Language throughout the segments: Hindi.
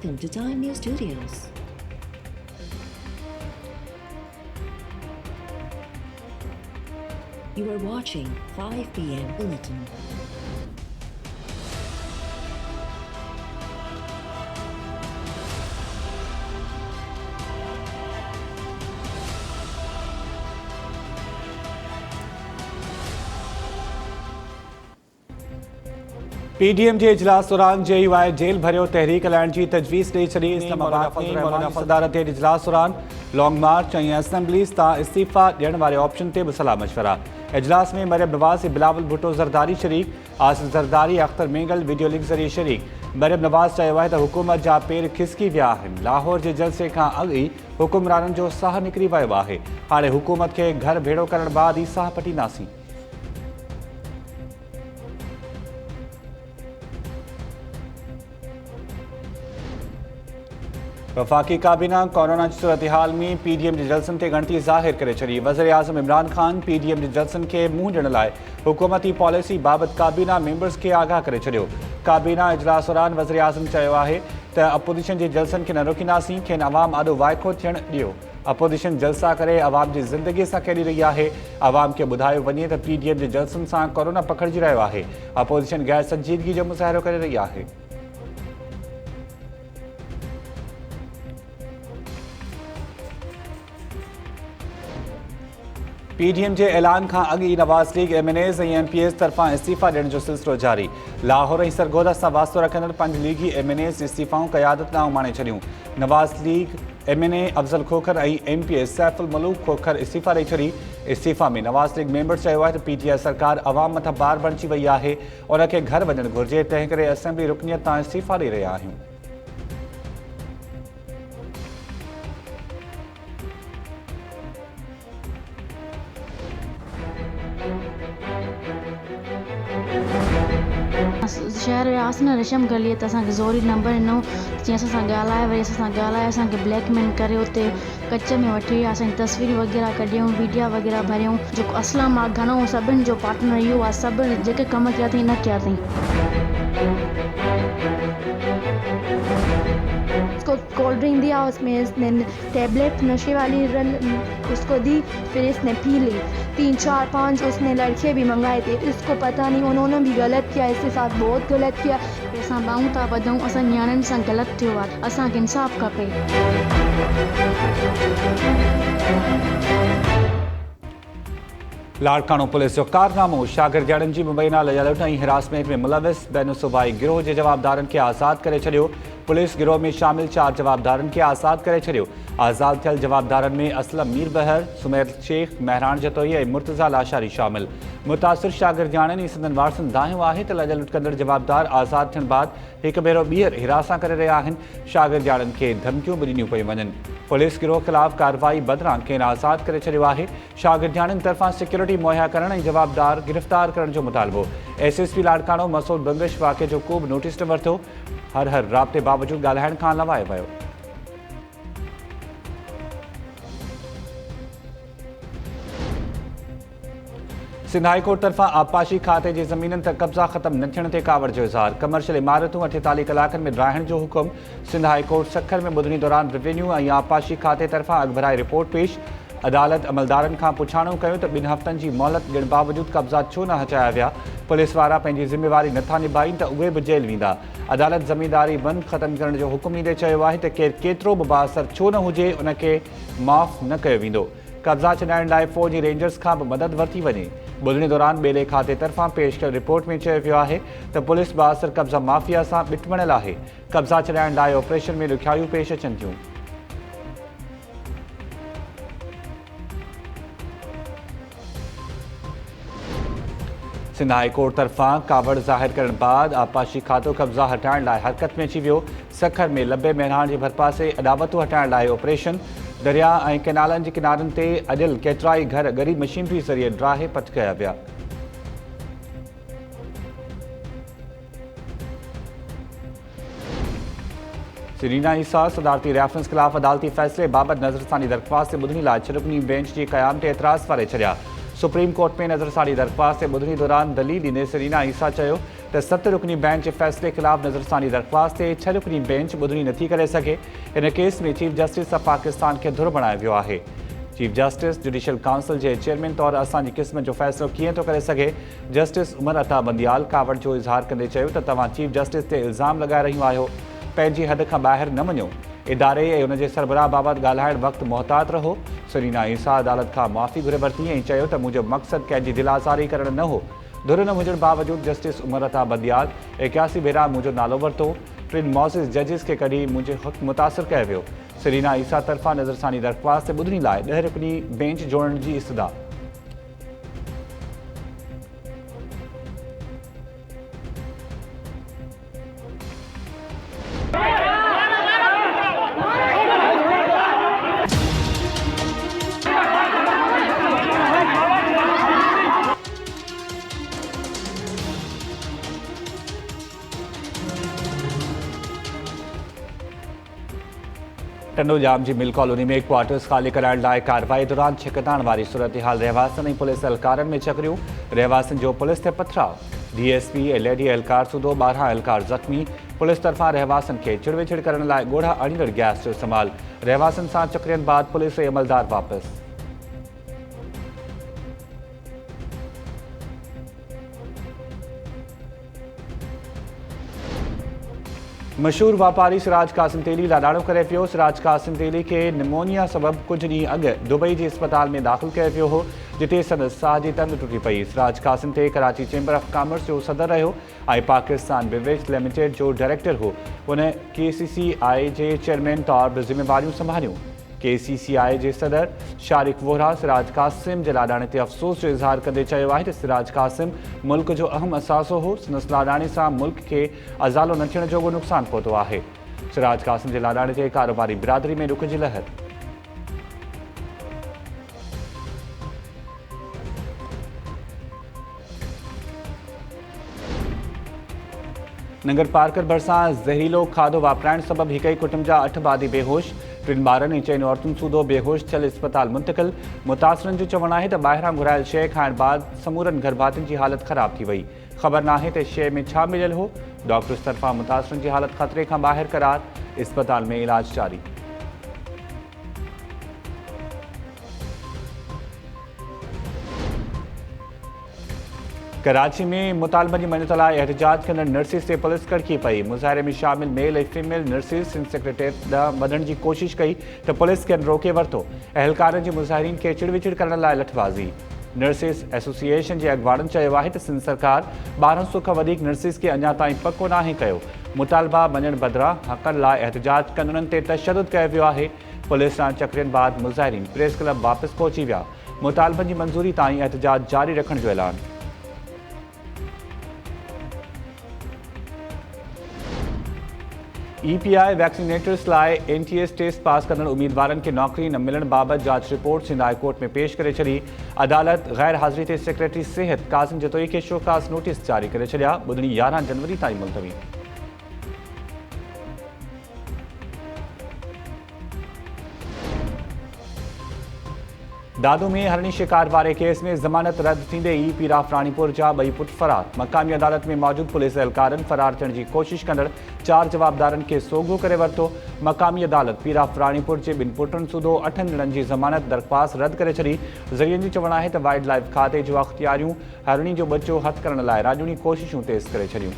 Welcome to Time News Studios. You are watching 5 p.m. Bulletin. PDM जे इजलास दौरान JUI जेल भरियो तहरीक हलाइण जी तजवीज़ ॾेई छॾी। इस्लामाबाद में मौलाना सदारत जे इजलास दौरान लॉन्ग मार्च ऐं असेंबलीज़ तां इस्तीफ़ा ॾियण वारे ऑप्शन ते बि सलाह मशवरा। इजलास में मरियम नवाज़ ऐं बिलावल भुट्टो ज़रदारी शरीक, आसिफ ज़रदारी अख्तर मेंगल वीडियो लिंक ज़रिए शरीक। मरियम नवाज़ चयो आहे त हुकूमत जा पेर खिसकी विया आहिनि। लाहौर जे जलसे खां अॻु ई हुकुमराननि जो साह निकिरी वियो आहे। हाणे हुकूमत खे घर भेड़ो करण बाद ई साह पटींदासीं। वफाकी काबीना कोरोना जी सूरत हाल में पीडीएम जे जलसनि ते गणती ज़ाहिर करे छॾी। वज़ीर आज़म इमरान ख़ान पीडीएम जे जलसनि खे मुंहुं ॾियण लाइ हुकूमती पॉलिसी बाबति काबीना मेंबर्स खे आगाह करे छॾियो। काबीना इजलास दौरान वज़ीर आज़म चयो आहे त अपोज़िशन जे जलसनि खे न रोकींदासीं, खेनि अवाम आॾो वाइको थियण ॾियो। अपोज़िशन जलसा करे अवाम जी ज़िंदगीअ सां खेॾी रही आहे। अवाम खे ॿुधायो वञे त पीडीएम जे जलसनि सां कोरोना पखिड़िजी रहियो आहे। अपोज़िशन गैर संजीदगी जो मुज़ाहिरो करे रही आहे। पीडीएम जे ऐलान खां अॻु ई नवाज़ लीग MNAs ऐं MPAs तरफ़ां इस्तीफ़ा ॾियण जो सिलसिलो जारी। लाहौर ऐं सरगोदा सां वास्तो रखंदड़ 5 लीगी MNAs इस्तीफ़ाऊं क़यादतनाऊं माणे छॾियूं। नवाज़ लीग MNA अफ़ज़ल खोखर ऐं MPA सैफुल मलूक खोखर इस्तीफ़ा ॾेई छॾी। इस्तीफ़ा में नवाज़ लीग मेंबर चयो आहे त PTI सरकार अवाम मथां बार बणिजी वई आहे, उनखे घर वञणु घुरिजे, तंहिं करे असेंबली रुकनियत तां इस्तीफ़ा ॾेई रहिया आहियूं। शहर वियासीं न रेशम गलीअ त असांखे ज़ोरी नंबर ॾिनो, जीअं असां ॻाल्हाए वरी असां ॻाल्हाए असांखे ब्लैकमेल करे उते कच में वठी विया। असांजी तस्वीरूं वग़ैरह कढियूं, वीडियो वग़ैरह भरियूं। जेको असलम आहे घणो सभिनि जो पार्टनर इहो आहे, सभु जेके कम कया अथई न कया अथई। उसको कोल्ड ड्रिंक दिया, उसमें इसने टैबलेट नशे वाली उसको दी, फिर इसने पी ली। 3, 4, 5 उसने लड़के भी मंगाए थे, इसको पता नहीं, उन्होंने भी गलत किया, इसके साथ बहुत गलत किया। असां बाऊं था वधूं, असां न्याणियुनि सां ग़लति थियो आहे, असांखे इंसाफ़ खपे। लाड़कानो पुलिस जो कारनामो, शागिर्दियाणियुनि जी मुबैना लुट ऐं हिरासमेंट में मुलविस बैन सूबाई गिरोह जे जवाबदारनि खे आज़ादु करे छॾियो। पुलिस गिरोह में शामिल 4 जवाबदारनि खे आज़ादु करे छॾियो। आज़ादु थियल जवाबदारनि में असलम मीर बहर, सुमैर शेख, महरान जतोई ऐं मुर्तज़ा लाशारी शामिल। मुतासिर शागिर्दियाणियुनि ऐं संदनि वारसनि दाहियो आहे त लॼ कंदड़ जवाबदार आज़ादु थियण बाद हिकु भेरो ॿीहर हिरासा करे रहिया आहिनि। शागिर्दियाणियुनि खे धमकियूं बि ॾिनियूं पयूं वञनि। पुलिस गिरोह ख़िलाफ़ कार्रवाई बदिरां खेनि आज़ादु करे छॾियो आहे। शागिर्दियाणियुनि तरफ़ां सिक्योरिटी मुहैया करण ऐं जवाबदार गिरफ़्तार करण जो मुतालबो। SSP लाड़कानो मसूद बंगश वाक़े जो को बि नोटिस न वरितो। हर राब्ते बावजूदि ॻाल्हाइण खां लवाए वियो। सिंध हाई कोर्ट तरफ़ां आबपाशी खाते जी ज़मीननि ते कब्ज़ा ख़त्म न थियण ते कावड़ जो इज़हार। कमर्शियल इमारतूं 48 कलाकनि में ॾाहिण जो हुकुम। सिंध हाई कोर्ट सखर में ॿुधणी दौरान रेवेन्यू ऐं आबपाशी खाते तरफ़ां अॻभराए रिपोर्ट पेश। अदालत अमलदारनि खां पुछाणो कयो त 2 हफ़्तनि जी मोहलत ॾियण बावजूदि कब्ज़ा छो न हचाया विया। पुलिस वारा पंहिंजी ज़िम्मेवारी नथा निभाइनि त उहे बि जेल वेंदा। अदालत ज़मींदारी बंदि ख़त्म करण जो हुकुम ॾींदे चयो आहे त केतिरो बि बाअसर छो न हुजे, उनखे माफ़ न कयो वेंदो। कब्ज़ा छॾाइण लाइ फ़ौज ऐं रेंजर्स खां बि मदद वरिती वञे। ॿुधणी दौरान ॿेले खाते तरफ़ां पेश कयल रिपोर्ट में चयो वियो आहे त पुलिस बाअसर कब्ज़ा माफ़िया सां ॿिटमणियल आहे। कब्ज़ा छॾाइण लाइ ऑपरेशन में ॾुखियारियूं पेश अचनि थियूं। सिंध हाई कोर्ट तरफ़ां कावड़ ज़ाहिर करण बाद आबपाशी खातो कब्ज़ा हटाइण लाइ हरकत में अची वियो। सखर में लबे महिराण जे भरपासे अॾावतूं हटाइण लाइ ऑपरेशन। दरिया ऐं किनालनि जे किनारनि ते अॼुल केतिरा ई घर ॻरी मशीनरी ज़रिए ड्राहे पट कया विया। सरीना ईसा सदारती रेफरेंस ख़िलाफ़ अदालती फ़ैसिले बाबति नज़रसानी दरख़्वास्त ते ॿुधणी लाइ 6 रुकनी बेंच जी क़याम ते एतिराज़ वारे छॾिया। सुप्रीम कोर्ट में नज़रसानी दरख़्वास्त ते ॿुधणी दौरान दलील ॾींदे सरीना ईसा चयो त 7 रुकनी बेंच जे फ़ैसिले ख़िलाफ़ नज़रसानी दरख़्वास्त ते 6 रुकनी बेंच ॿुधणी नथी करे सघे। इन केस में चीफ जस्टिस ऑफ पाकिस्तान खे धुर बणायो वियो आहे। चीफ जस्टिस जुडिशियल काउंसिल के चेयरमैन तौर असांजी क़िस्म जो फ़ैसिलो कीअं थो करे सघे। जस्टिस उमर अता बंदियाल कावड़ जो इज़हार कंदे चयो त तव्हां चीफ जस्टिस ते इल्ज़ाम लॻाए रहियूं आहियो, पंहिंजी हद खां ॿाहिरि न वञो, इदारे ऐं उन जे सरबराह बाबति ॻाल्हाइण वक़्तु मुहतात रहो। सरीना ईसा अदालत खां माफ़ी घुरे वरिती ऐं चयो त मुंहिंजो मक़सदु कंहिंजी दिल आज़ारी करणु न हो। धुर न हुजण बावजूदि जस्टिस उमर अता बंदियाल 81 भेरा मुंहिंजो नालो वरितो। 3 मौसिस जजिस खे कढी मुंहिंजे हक़ मुतासिर कयो वियो। सरीना ईसा तरफ़ां नज़रसानी दरख़्वास्त ते ॿुधणी लाइ 10 रुकनी बेंच जोड़ण जी इस्तदा। टंडो जाम जी मिल कॉलोनी में क्वार्टर्स खाली कराइण लाइ कार्रवाई दौरान छिकताण वारी सूरत हाल रहवासन ऐं पुलिस एहलकारनि में चकरियूं। रहवासन जो पुलिस ते पथराव। DSP ऐं लेडी एहलकार सूदो, 12 एहलकार ज़ख़्मी। पुलिस तरफ़ां रहवासन खे चिड़विछड़ करण लाइ ॻोढ़ा आणींदड़ गैस जो इस्तेमाल। रहवासन सां चकरियनि बाद पुलिस ऐं अमलदार वापसि। मशहूर वापारी सिराज कासिम तेली लाॾाणो करे पियो। सिराज कासिम तेली खे निमोनिया सबबि कुझु ॾींहं अॻु दुबई जे अस्पताल में दाख़िल कयो वियो हो, जिते संदसि साह जी तंद टुटी पई। सिराज कासिम ते कराची चैम्बर ऑफ कॉमर्स जो सदर रहियो ऐं पाकिस्तान बेवरेज लिमिटेड जो डायरेक्टर हो। हुन KCCI जे चेयरमैन तौर बि ज़िम्मेवारियूं संभालियूं। KCCI जे सदर शारिक वोहरा सिराज कासिम जे लाॾाणे ते अफ़सोस जो इज़हार कंदे चयो आहे त सिराज कासिम मुल्क जो अहम असासो हो। संदसि लाॾाणे सां मुल्क खे अज़ालो न थियण जोॻो नुक़सानु पहुतो आहे। सिराज कासिम जे लाॾाणे ते कारोबारी बिरादरी में ॾुख जी लहर। नगर पार्कर भरिसां ज़हरीलो खाधो वापराइण सबबि हिक ई कुटुंब जा 8 बादी बेहोश। 3 ॿारनि ऐं 4 औरतुनि सूदो बेहोश थियल इस्पताल मुंतक़िल। मुतासिरनि जो चवणु आहे त ॿाहिरां घुरायल शइ खाइण बाद समूरनि गर्भातियुनि जी हालत ख़राब थी वई। ख़बर नाहे त शइ में छा मिलियल हो। डॉक्टर्स तरफ़ां मुतासिरनि जी हालत ख़तरे खां ॿाहिरि करार। इस्पताल में इलाज जारी। कराची में मुतालबनि जी मञत लाइ एहतजाज कंदड़ नर्सिस ते पुलिस कड़की पई। मुज़ाहिरे में शामिल मेल ऐं फीमेल नर्सिस सेक्रेटेरिएट ॾांहुं वधण जी कोशिश कई त पुलिस खेनि रोके वरितो। अहलकारनि जी मुज़ाहिरीन खे चिड़विचिड़ करण लाइ लठबाज़ी। नर्सिस एसोसिएशन जे अॻवाननि चयो आहे त सिंध सरकार 1200 खां वधीक नर्सिस खे अञा ताईं पको नाहे कयो। मुतालबा मञण बदिरां हक़नि लाइ एहतजाज कंदड़नि ते तशदुद कयो वियो आहे। पुलिस सां चकरियनि बाद मुज़ाहिरीन प्रेस क्लब वापसि पहुची विया। मुतालबनि जी मंज़ूरी ताईं एहतजाज जारी रखण जो ऐलान। EPI वैक्सीनेटर्स लाइ NTS टेस्ट पास कंदड़ उम्मीदवारनि खे नौकरी न मिलण बाबति जांच रिपोर्ट सिंध हाई कोर्ट में पेश करे छॾी। अदालत गैर हाज़िरी ते सेक्रेटरी सिहत कासिम जतोई खे शोकास नोटिस जारी करे छॾिया। ॿुधणी 11 जनवरी ताईं मुलतवी। दादू में हरणी शिकार वारे केस में ज़मानत रद्द थींदे ई पीराफ रानीपुर जा 2 पुट फरार। मक़ामी अदालत में मौजूद पुलिस एहलकारनि फरार थियण जी कोशिश कंदड़ 4 जवाबदारनि खे सोघो करे वरितो। मक़ामी अदालत पीराफ रानीपुर जे 2 पुटनि सूदो 8 ॼणनि जी ज़मानत दरख़्वास्त रद्द करे छॾी। ज़रियनि जो चवणु आहे त वाइल्ड लाइफ खाते जो अख़्तियारियूं हरणी जो बचो हथु करण लाइ राजूनी कोशिशूं तेज़ करे छॾियूं।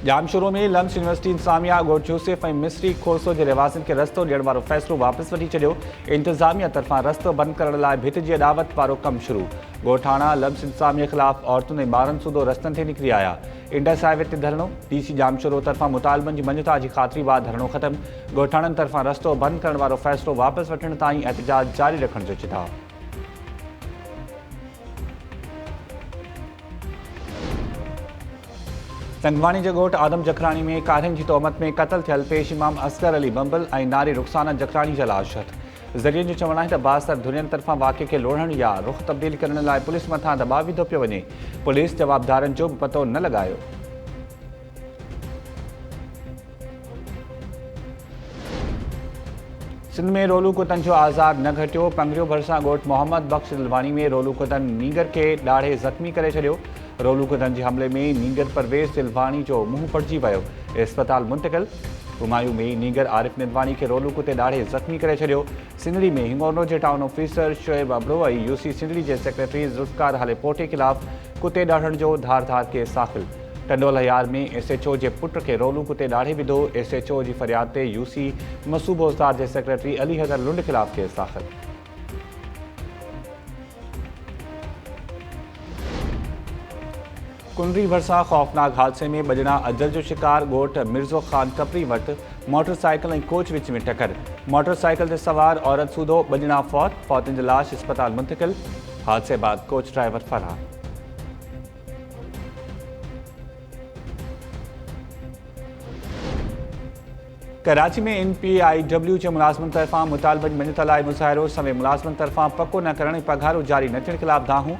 जामशोरो में लम्स यूनिवर्सिटी इंतज़ामिया ॻोठ यूसुफ ऐं मिस्री खोरसो जे रहवासियुनि खे रस्तो ॾियण वारो फ़ैसिलो वापसि वठी छॾियो। इंतज़ामिया तरफ़ां रस्तो बंदि करण लाइ भित जी अॾावत वारो कमु शुरू। ॻोठाणा लम्स इंतज़ामिया ख़िलाफ़ औरतुनि ऐं ॿारनि सूदो रस्तनि ते निकिरी आया। इंडस हाईवे ते धरणो। DC जामशोरो तरफ़ां मुतालबनि जी मञता जी ख़ातिरी बाद धरणो ख़तमु। ॻोठाणनि तरफ़ां रस्तो बंदि करण वारो फ़ैसिलो वापसि वठण ताईं एहतजाज जारी रखण जो चिता। संगवानी जे ॻोठ आदम जखरानी में कारियुनि जी तोहमत में क़तल थियल पेश इमाम असगर अली बंबल ऐं नारी रुख़साना जखरानी जा लाश हथ। ज़रियनि जो चवणु आहे त बासर दुनियनि तरफ़ां वाक़े खे लोढ़ण या रुख़ तब्दील करण लाइ पुलिस मथां दॿाउ विधो पियो वञे। पुलिस जवाबदारनि जो बि पतो न लॻायो। सिंध में रोलू कुतन जो आज़ार न घटियो। पंगरियो भरिसां ॻोठ मोहम्मद बख्श दिलवानी में रोलू कुतन नीगर के ॾाढे ज़ख़्मी करे छॾियो। रोलू कुतन जे हमले में नीगर परवेज़ दिलवानी जो मुंहुं पड़जी वियो, इस्पताल मुंतक़िल। हुमायूं में नीगर आरिफ निदवानी के रोलू कुते ॾाढे ज़ख़्मी करे छॾियो। सिंधड़ी में हिंगोरो जे टाउन ऑफिसर शोएब अबड़ो ऐं यूसी सिंधड़ी जे सेक्रेटरी ज़ुल्फ़कार हलेपोटे ख़िलाफ़ कुते ॾाढ़ण जो धार केस दाख़िल। टंडोल हयार में SHO जे पुट के रोलू कुते ॾाढ़े विधो। SHO जी फरियाद ते यूसी मसूब ओज़दार जे सेक्रेटरी अली हैदर लुंड ख़िलाफ़ केस दाख़िल। कुंडरी भरिसां ख़ौफ़नाक हादसे में ॿ ॼणा अजल जो शिकार। ॻोठ मिर्ज़ो ख़ान कपरी वटि मोटरसाइकिल ऐं कोच विच में टकर। मोटरसाइकिल ते सवार औरत सूधो, 2 ॼणा फौतन जी लाश इस्पताल मुंतक़िल। हादसे बाद कोच ड्राइवर फरार। कराची में NPIW जे मुलाज़िमनि तरफ़ां मुतालबनि मञत लाइ मुज़ाहिरो। समें मुलाज़िमनि तरफ़ां पको न करण ऐं पघारूं जारी न थियण ख़िलाफ़ दाहूं।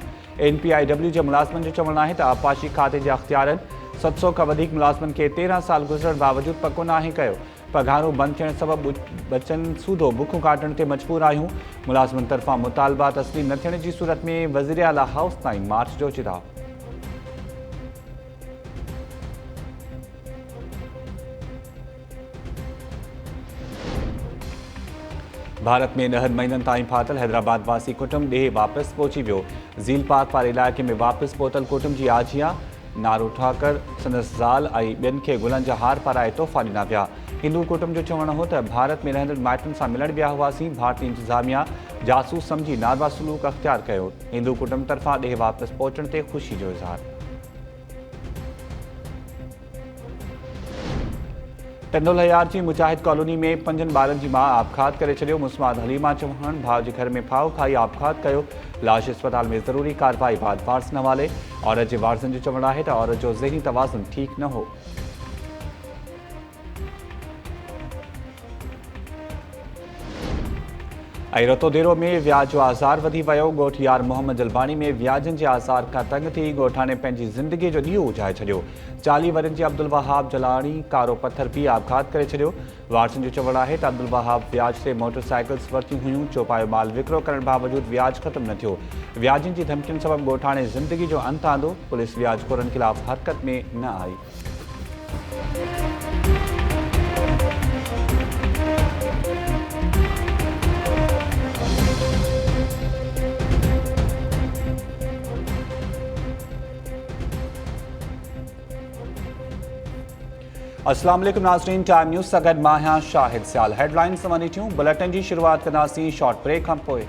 NPIW जे मुलाज़िमनि जो चवणु आहे त आबपाशी खाते जे अख़्तियारनि 700 खां वधीक मुलाज़िमनि खे 13 साल गुज़रण बावजूदु पको नाहे कयो। पघारूं बंदि थियण सबबि बचनि सूधो बुखूं काटण ते मजबूर आहियूं। मुलाज़िमनि तरफ़ां मुतालबा तस्लीम न थियण जी सूरत में वज़ीर आला हाउस ताईं मार्च जो चिताव। भारत में 10 महीननि ताईं फाथल हैदराबाद वासी कुटुंब ॾे वापसि पहुची वियो। ज़ील पार्क वारे इलाइक़े में वापसि पहुतल कुटुंब जी आजिया नारो ठाकर संदसि ज़ाल ऐं ॿियनि खे गुलनि जा हार पाराए तोहफ़ा ॾिना विया। हिंदू कुटुंब जो चवणु हो त भारत में रहंदड़ माइटनि सां मिलण विया हुआसीं। भारतीय इंतिज़ामिया जासूस सम्झी नारवा सलूक अख़्तियार कयो। हिंदू कुटुंब तरफ़ां ॾे वापसि पहुचण ते ख़ुशी जो इज़हार। टंडोल हयार जी मुजाहिद कॉलोनी में 5 ॿारनि जी माउ आपघात करे छॾियो। मुस्माद हलीमा चौहान भाउ जे घर में फाहो खाई आपघात कयो। लाश इस्पताल में ज़रूरी कार्रवाई बाद वारसनि हवाले। औरत जे वारसनि जो चवणु आहे त औरत जो ज़हनी तवाज़ुन ठीक न हो। ऐं रतोदेरो में व्याज जो आज़ार वधी वियो। ॻोठ यार मोहम्मद जलबानी में व्याजनि जे आज़ार खां तंग थी ॻोठाणे पंहिंजी ज़िंदगीअ जो ॾीओ उजाए छॾियो। 40 वरनि जे अब्दुल वहाब जलाणी कारो पत्थर पी आपघात करे छॾियो। वारसनि जो चवणु आहे त अब्दुल वहाब व्याज ते मोटरसाइकिल्स वरितियूं हुयूं। चौपायो माल विकिरो करण बावजूदु व्याज ख़त्म न थियो। व्याजनि जी धमकियुनि सबबि ॻोठाणे ज़िंदगी जो अंत आंदो। पुलिस व्याजखोरनि ख़िलाफ़ हरकत में न आई। अस्सलाम वालेकुम नाज़रीन, टाइम न्यूज़ सां गॾु मां आहियां शाहिद सियाल। हेडलाइन्स तव्हां ॾिठियूं। बुलेटिन जी शुरूआत कंदासीं शॉर्ट ब्रेक खां पोइ।